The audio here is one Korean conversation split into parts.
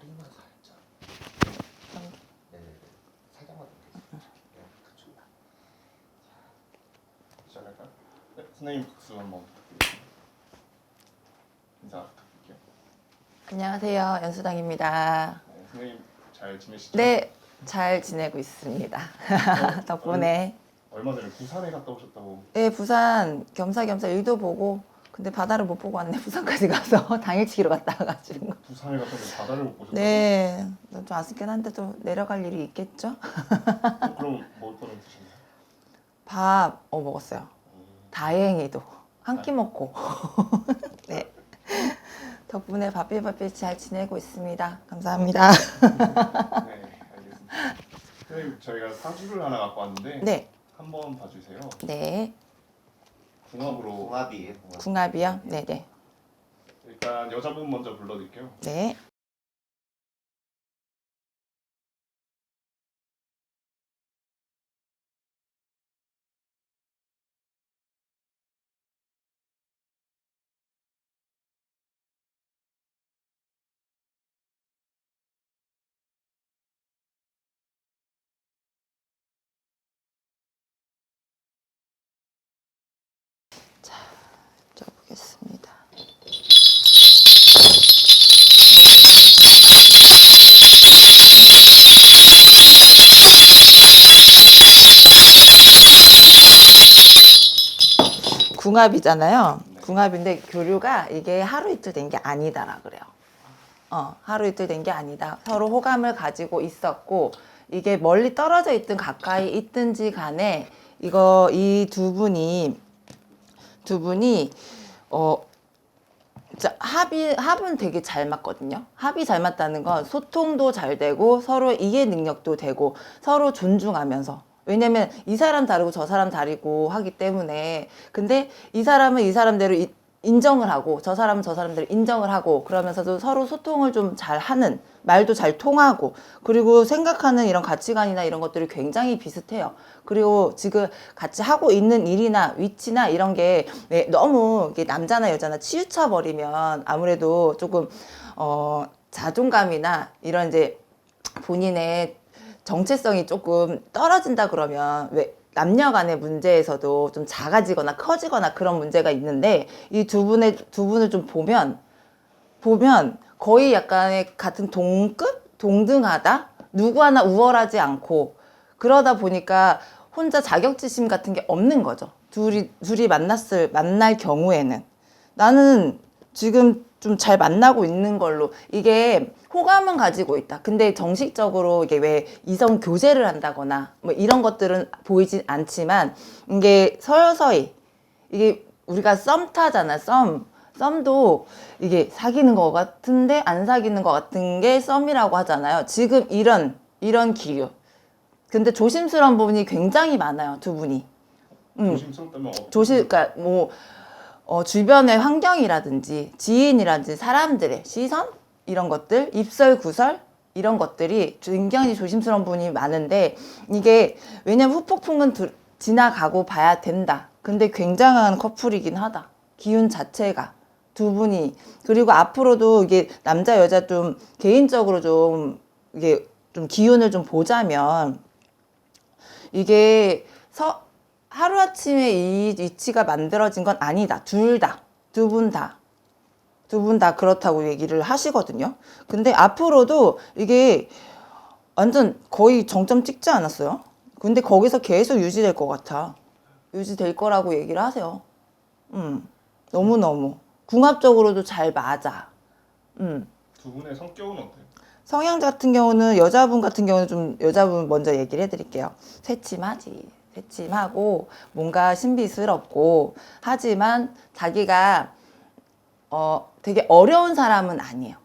머리만 살짝. 네, 살짝만 더. 네, 그렇습니다. 시작할까요? 네, 선생님 박수 한번 부탁드립니다. 인사 부탁드릴게요. 안녕하세요. 연수당입니다. 네, 선생님 잘 지내시죠? 네, 잘 지내고 있습니다. 덕분에. 얼마 전에 부산에 갔다 오셨다고. 네, 부산 겸사겸사 일도 보고, 근데 바다를 못 보고 왔네. 부산까지 가서 당일치기로 갔다 와가지고. 부산에 갔는데 바다를 못 보셨다고? 네, 좀 아쉽긴 한데 또 내려갈 일이 있겠죠? 그럼 뭘 거는 드셨나요? 밥 먹었어요. 다행히도 한 끼 먹고. 네. 덕분에 바삐바삐 잘 지내고 있습니다. 감사합니다. 네, 알겠습니다. 선생님 저희가 사주를 하나 갖고 왔는데 네, 한번 봐주세요. 네. 궁합으로. 궁합이에요. 궁합이요? 네, 네. 일단 여자분 먼저 불러드릴게요. 네. 써보겠습니다. 궁합이잖아요. 궁합인데 교류가 이게 하루 이틀 된 게 아니다라 그래요. 하루 이틀 된 게 아니다. 서로 호감을 가지고 있었고 이게 멀리 떨어져 있든 가까이 있든지 간에 이 두 분이 진짜 합은 되게 잘 맞거든요. 합이 잘 맞다는 건 소통도 잘 되고 서로 이해 능력도 되고 서로 존중하면서. 왜냐면 이 사람 다르고 저 사람 다르고 하기 때문에. 근데 이 사람은 이 사람대로 인정을 하고 저 사람은 저 사람대로 인정을 하고 그러면서도 서로 소통을 좀 잘 하는, 말도 잘 통하고, 그리고 생각하는 이런 가치관이나 이런 것들이 굉장히 비슷해요. 그리고 지금 같이 하고 있는 일이나 위치나 이런 게 너무 남자나 여자나 치우쳐 버리면 아무래도 조금 자존감이나 이런 이제 본인의 정체성이 조금 떨어진다 그러면 왜 남녀 간의 문제에서도 좀 작아지거나 커지거나 그런 문제가 있는데 이 두 분을 좀 보면 거의 약간의 같은 동급? 동등하다? 누구 하나 우월하지 않고 그러다 보니까 혼자 자격지심 같은 게 없는 거죠. 둘이 만날 경우에는 나는 지금 좀 잘 만나고 있는 걸로 이게 호감은 가지고 있다. 근데 정식적으로 이게 왜 이성 교제를 한다거나 뭐 이런 것들은 보이진 않지만 이게 서서히 이게 우리가 썸 타잖아. 썸도 이게 사귀는 것 같은데 안 사귀는 것 같은 게 썸이라고 하잖아요. 지금 이런 기류. 근데 조심스러운 부분이 굉장히 많아요. 두 분이. 조심스럽다면 그러니까 뭐 주변의 환경이라든지 지인이라든지 사람들의 시선 이런 것들, 입설구설 이런 것들이 굉장히 조심스러운 부분이 많은데 이게 왜냐면 후폭풍은 지나가고 봐야 된다. 근데 굉장한 커플이긴 하다. 기운 자체가 두 분이. 그리고 앞으로도 이게 남자 여자 좀 개인적으로 좀 이게 좀 기운을 좀 보자면 이게 하루아침에 이 위치가 만들어진 건 아니다. 두 분 다 그렇다고 얘기를 하시거든요. 근데 앞으로도 이게 완전 거의 정점 찍지 않았어요? 근데 거기서 계속 유지될 것 같아. 유지될 거라고 얘기를 하세요. 너무너무. 궁합적으로도 잘 맞아. 두 분의 성격은 어때요? 성향 같은 경우는 여자분 좀 여자분 먼저 얘기를 해드릴게요. 새침하고 뭔가 신비스럽고 하지만 자기가 되게 어려운 사람은 아니에요.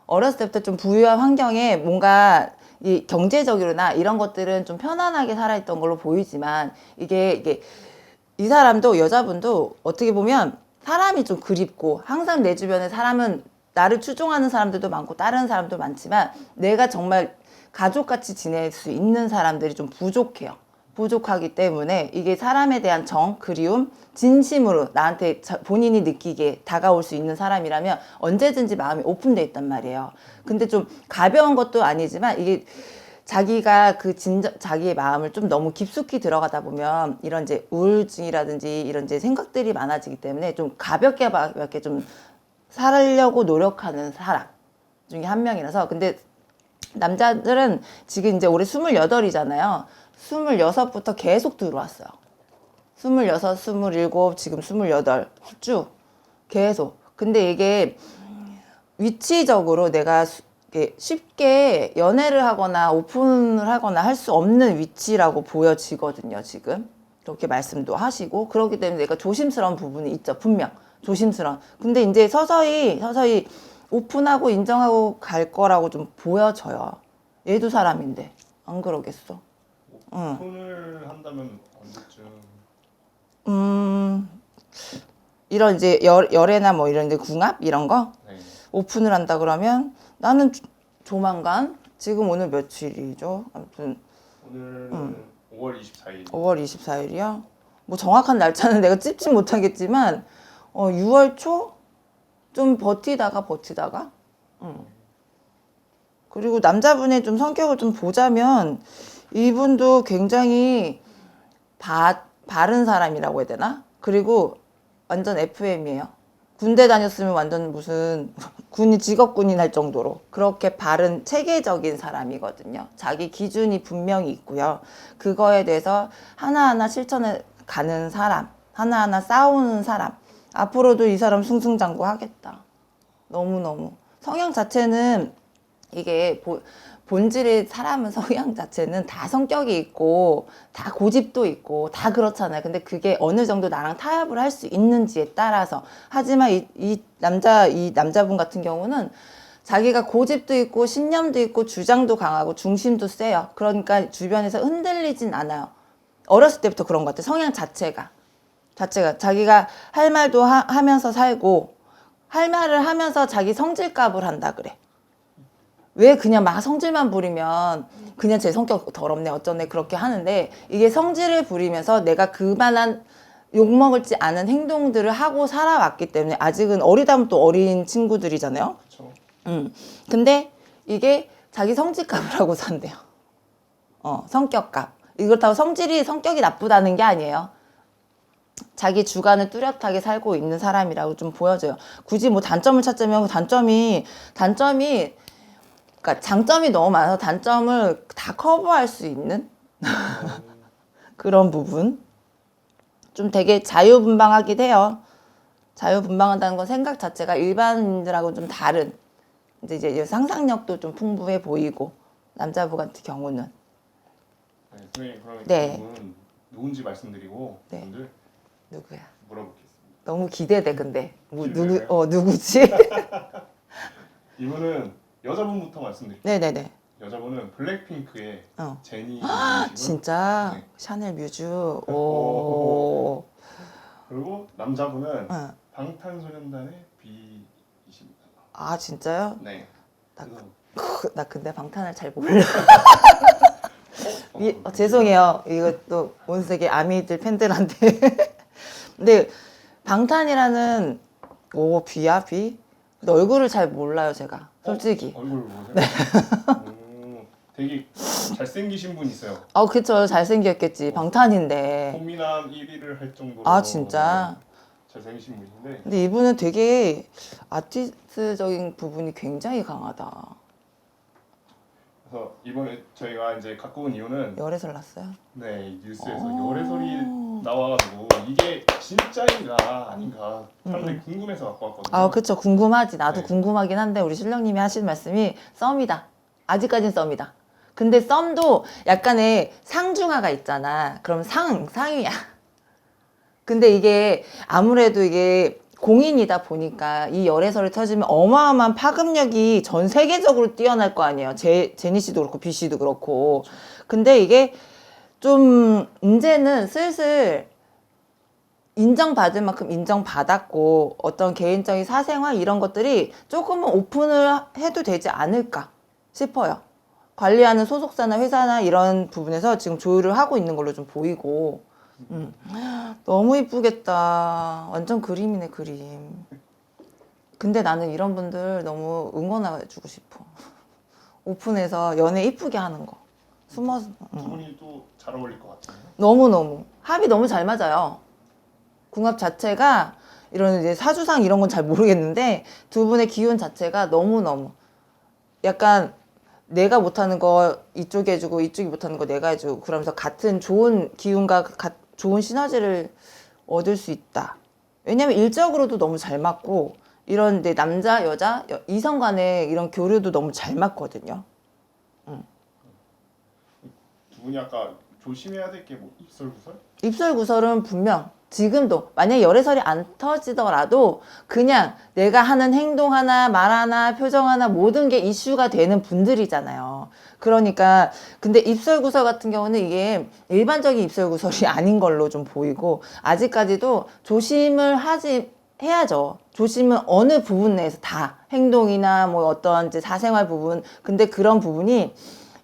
어렸을 때부터 좀 부유한 환경에 뭔가 이 경제적으로나 이런 것들은 좀 편안하게 살아있던 걸로 보이지만 이게 이 사람도 여자분도 어떻게 보면 사람이 좀 그립고 항상 내 주변에 사람은 나를 추종하는 사람들도 많고 다른 사람도 많지만 내가 정말 가족같이 지낼 수 있는 사람들이 좀 부족해요. 부족하기 때문에 이게 사람에 대한 정, 그리움, 진심으로 나한테 본인이 느끼게 다가올 수 있는 사람이라면 언제든지 마음이 오픈돼 있단 말이에요. 근데 좀 가벼운 것도 아니지만 이게 자기가 자기의 마음을 좀 너무 깊숙이 들어가다 보면 이런 이제 우울증이라든지 이런 이제 생각들이 많아지기 때문에 좀 가볍게 좀 살려고 노력하는 사람 중에 한 명이라서. 근데 남자들은 지금 이제 올해 28이잖아요. 26부터 계속 들어왔어요. 26, 27, 지금 28 쭉 계속. 근데 이게 위치적으로 내가 쉽게 연애를 하거나 오픈을 하거나 할 수 없는 위치라고 보여지거든요, 지금. 그렇게 말씀도 하시고. 그렇기 때문에 내가 조심스러운 부분이 있죠, 분명. 조심스러운. 근데 이제 서서히 오픈하고 인정하고 갈 거라고 좀 보여져요. 얘도 사람인데. 안 그러겠어? 응. 오픈을 한다면 언제쯤? 이런 이제 열애나 뭐 이런 이제 궁합? 이런 거? 네. 오픈을 한다 그러면 나는 조만간, 지금 오늘 며칠이죠? 아무튼 오늘은 5월 24일. 5월 24일이요? 뭐 정확한 날짜는 내가 찝지 못하겠지만 6월 초? 좀 버티다가 그리고 남자분의 좀 성격을 좀 보자면 이분도 굉장히 바른 사람이라고 해야 되나? 그리고 완전 FM이에요. 군대 다녔으면 완전 무슨 직업군인 할 정도로 그렇게 바른 체계적인 사람이거든요. 자기 기준이 분명히 있고요. 그거에 대해서 하나하나 실천해 가는 사람, 하나하나 싸우는 사람. 앞으로도 이 사람 승승장구하겠다. 너무너무. 성향 자체는 이게 본질의 사람은 성향 자체는 다 성격이 있고 다 고집도 있고 다 그렇잖아요. 근데 그게 어느 정도 나랑 타협을 할 수 있는지에 따라서. 하지만 이 남자분 같은 경우는 자기가 고집도 있고 신념도 있고 주장도 강하고 중심도 세요. 그러니까 주변에서 흔들리진 않아요. 어렸을 때부터 그런 것 같아요. 성향 자체가 자기가 할 말도 하면서 살고 할 말을 하면서 자기 성질값을 한다 그래. 왜 그냥 막 성질만 부리면 그냥 제 성격 더럽네 어쩌네 그렇게 하는데, 이게 성질을 부리면서 내가 그만한 욕먹을지 않은 행동들을 하고 살아왔기 때문에 아직은 어리다면 또 어린 친구들이잖아요. 그렇죠. 근데 이게 자기 성질값을 하고 산대요. 성격값. 그렇다고 성격이 나쁘다는 게 아니에요. 자기 주관을 뚜렷하게 살고 있는 사람이라고 좀 보여져요. 굳이 뭐 단점을 찾자면 단점이 그러니까 장점이 너무 많아서 단점을 다 커버할 수 있는 그런 부분. 좀 되게 자유분방하긴 해요. 자유분방하다는 건 생각 자체가 일반인들하고 좀 다른. 이제 상상력도 좀 풍부해 보이고, 남자분 같은 경우는. 네, 선생님 그러면 네. 이분은 누군지 말씀드리고 네. 분들 누구야? 물어보겠습니다. 너무 기대돼 근데. 기대돼요? 누구지? 이분은 여자분부터 말씀드릴게요. 네네네. 여자분은 블랙핑크의 제니. 진짜? 네. 샤넬 뮤즈. 오. 그리고 남자분은 응. 방탄소년단의 B이십니다. 아 진짜요? 네. 나- 그래서 나 근데 방탄을 잘 몰라. 죄송해요. 이것도 온 세계 아미들 팬들한테. 근데 방탄이라는 B야 B? 근데 얼굴을 잘 몰라요 제가. 솔직히. 얼굴 보세요. 되게 잘생기신 분 있어요. 그쵸. 잘생겼겠지. 방탄인데. 꽃미남 1위를 할 정도로. 아 진짜? 잘생기신 분인데. 근데 이분은 되게 아티스트적인 부분이 굉장히 강하다. 그래서 이번에 저희가 이제 갖고 온 이유는 열애설 났어요? 네, 뉴스에서 열애설이 나와가지고 이게 진짜인가 아닌가 사람들이 궁금해서 갖고 왔거든요. 그쵸. 궁금하지. 나도 네. 궁금하긴 한데 우리 신령님이 하신 말씀이 썸이다. 아직까진 썸이다. 근데 썸도 약간의 상중하가 있잖아. 그럼 상이야. 근데 이게 아무래도 이게 공인이다 보니까 이 열애설이 터지면 어마어마한 파급력이 전 세계적으로 뛰어날 거 아니에요. 제니 씨도 그렇고 B 씨도 그렇고. 근데 이게 좀 이제는 슬슬 인정받을 만큼 인정받았고 어떤 개인적인 사생활 이런 것들이 조금은 오픈을 해도 되지 않을까 싶어요. 관리하는 소속사나 회사나 이런 부분에서 지금 조율을 하고 있는 걸로 좀 보이고. 너무 이쁘겠다. 완전 그림이네, 그림. 근데 나는 이런 분들 너무 응원해주고 싶어. 오픈해서 연애 이쁘게 하는 거. 숨어서. 두 분이 또 잘 어울릴 것 같아요. 너무너무. 합이 너무 잘 맞아요. 궁합 자체가 이런 이제 사주상 이런 건 잘 모르겠는데 두 분의 기운 자체가 너무너무. 약간 내가 못하는 거 이쪽이 해주고 이쪽이 못하는 거 내가 해주고 그러면서 같은 좋은 기운과 좋은 시너지를 얻을 수 있다. 왜냐면 일적으로도 너무 잘 맞고 이런 내 남자, 여자, 이성 간의 이런 교류도 너무 잘 맞거든요. 두 분이 아까 조심해야 될 게 뭐 입설구설? 입설구설은 분명 지금도 만약에 열애설이 안 터지더라도 그냥 내가 하는 행동 하나, 말 하나, 표정 하나 모든 게 이슈가 되는 분들이잖아요. 그러니까 근데 입설구설 같은 경우는 이게 일반적인 입설구설이 아닌 걸로 좀 보이고 아직까지도 조심을 해야죠. 조심은 어느 부분 내에서 다 행동이나 뭐 어떤 이제 사생활 부분 근데 그런 부분이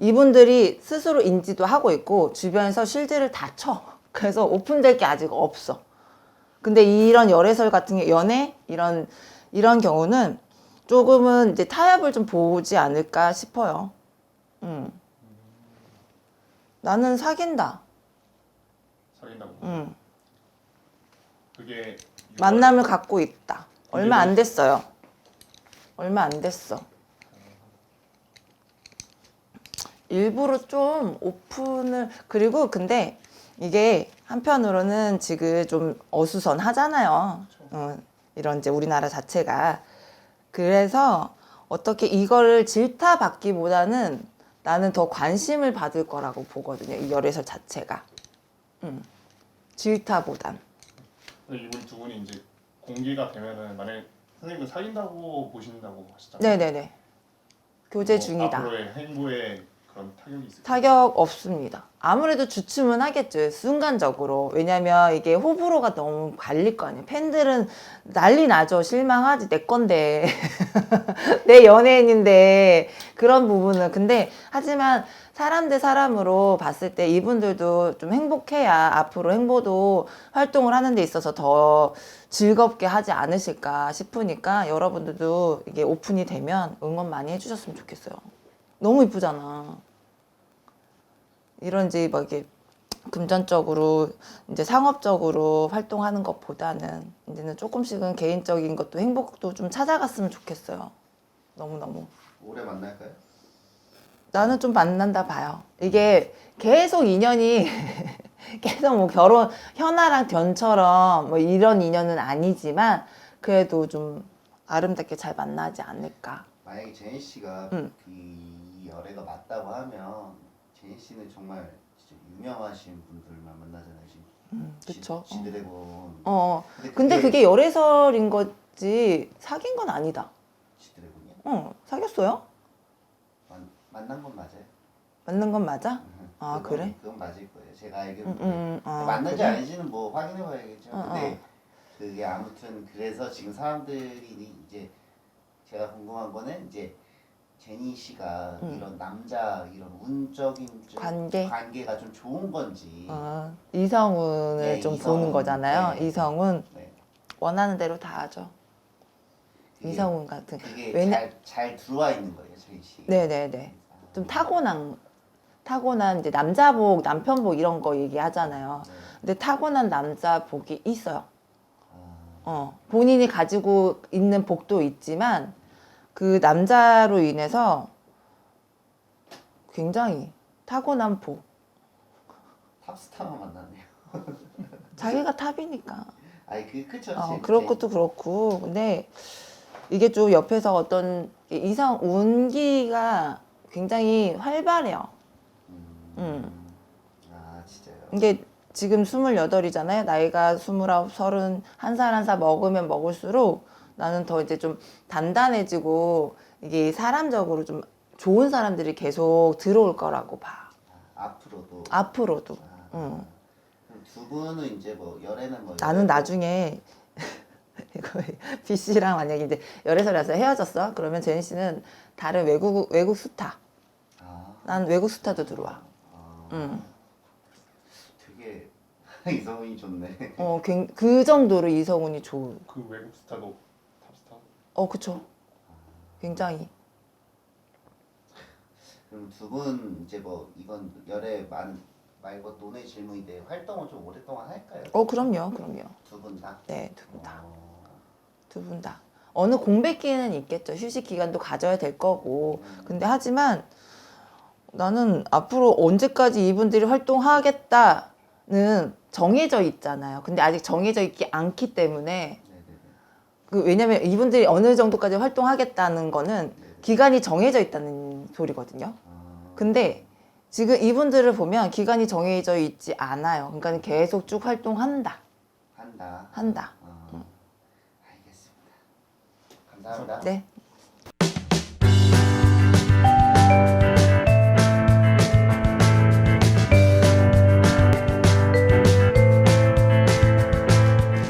이분들이 스스로 인지도 하고 있고 주변에서 실드를 다 쳐. 그래서 오픈될 게 아직 없어. 근데 이런 열애설 같은 게 연애 이런 경우는 조금은 이제 타협을 좀 보지 않을까 싶어요. 나는 사귄다. 사귄다고. 그게 만남을 갖고 있다. 얼마 안 됐어요. 얼마 안 됐어. 일부러 좀 오픈을 그리고 근데 이게 한편으로는 지금 좀 어수선하잖아요. 이런 이제 우리나라 자체가 그래서 어떻게 이거를 질타받기보다는 나는 더 관심을 받을 거라고 보거든요. 이 열애설 자체가 질타보단. 근데 이분 두 분이 이제 공개가 되면은 만약 선생님은 사귄다고 보신다고 하셨잖아요. 네네네. 교제 중이다. 앞으로의 행보에 그런 타격이 있을까요? 타격 없습니다. 아무래도 주춤은 하겠죠. 순간적으로. 왜냐면 이게 호불호가 너무 갈릴 거 아니에요. 팬들은 난리 나죠. 실망하지. 내 건데. 내 연예인인데. 그런 부분은. 근데 하지만 사람 대 사람으로 봤을 때 이분들도 좀 행복해야 앞으로 행보도 활동을 하는 데 있어서 더 즐겁게 하지 않으실까 싶으니까 여러분들도 이게 오픈이 되면 응원 많이 해주셨으면 좋겠어요. 너무 이쁘잖아. 이런 이제 막 이게 금전적으로 이제 상업적으로 활동하는 것보다는 이제는 조금씩은 개인적인 것도 행복도 좀 찾아갔으면 좋겠어요. 너무너무. 오래 만날까요? 나는 좀 만난다 봐요. 이게 계속 인연이 계속 뭐 결혼 현아랑 견처럼 뭐 이런 인연은 아니지만 그래도 좀 아름답게 잘 만나지 않을까. 만약에 제니 씨가 이 열애가 맞다고 하면 제니 씨는 정말 진짜 유명하신 분들만 만나잖아요. 지금 그쵸. 지드래곤. 근데 그게 열애설인 거지 사귄 건 아니다. 지드래곤이요? 사귀었어요? 만난 건 맞아요. 맞는 건 맞아? 아, 그건, 그래? 그건 맞을 거예요. 제가 알기로는 맞는지 그래? 아닌지는 뭐 확인해봐야겠죠. 근데 그게 아무튼 그래서 지금 사람들이 이제 제가 궁금한 거는 이제 제니 씨가 이런 남자 이런 운적인 좀 관계가 좀 좋은 건지. 이성운을 네, 좀 이성운. 보는 거잖아요. 네. 이성운 네. 원하는 대로 다 하죠. 이성운 같은. 그게 잘 들어와 있는 거예요, 제니 씨. 네네네. 좀 타고난 이제 남자복, 남편복 이런 거 얘기하잖아요. 네. 근데 타고난 남자복이 있어요. 본인이 가지고 있는 복도 있지만 그 남자로 인해서 굉장히 타고난 복. 탑스타만 만났네요. 자기가 탑이니까. 아니 그쵸. 그럴 것도 그렇고. 근데 이게 좀 옆에서 어떤 이성 운기가 굉장히 활발해요. 아 진짜요? 이게 지금 28이잖아요. 나이가 29, 30, 한 살 한 살 먹으면 먹을수록 나는 더 이제 좀 단단해지고 이게 사람적으로 좀 좋은 사람들이 계속 들어올 거라고 봐. 앞으로도. 그럼 두 분은 이제 뭐 열애는 뭐 나는 나중에 이거 B 씨랑 만약에 이제 열애설이라서 헤어졌어. 그러면 제니 씨는 다른 외국 스타. 난 외국 스타도 들어와. 아, 되게 이성훈이 좋네. 그 정도로 이성훈이 좋은. 그 외국 스타도 탑스타. 그쵸. 굉장히. 그럼 두 분 이제 뭐 이건 열애 말고 논의 질문인데 활동을 좀 오랫동안 할까요? 그럼요. 두 분 다? 네, 두 분 다. 어, 두 분 다. 어느 공백기는 있겠죠. 휴식 기간도 가져야 될 거고. 근데 하지만 나는 앞으로 언제까지 이분들이 활동하겠다는 정해져 있잖아요. 근데 아직 정해져 있지 않기 때문에 네네네. 왜냐면 이분들이 어느 정도까지 활동하겠다는 거는 기간이 정해져 있다는 소리거든요. 근데 지금 이분들을 보면 기간이 정해져 있지 않아요. 그러니까 계속 쭉 활동한다. 한다. 한다. 알겠습니다. 감사합니다. 네.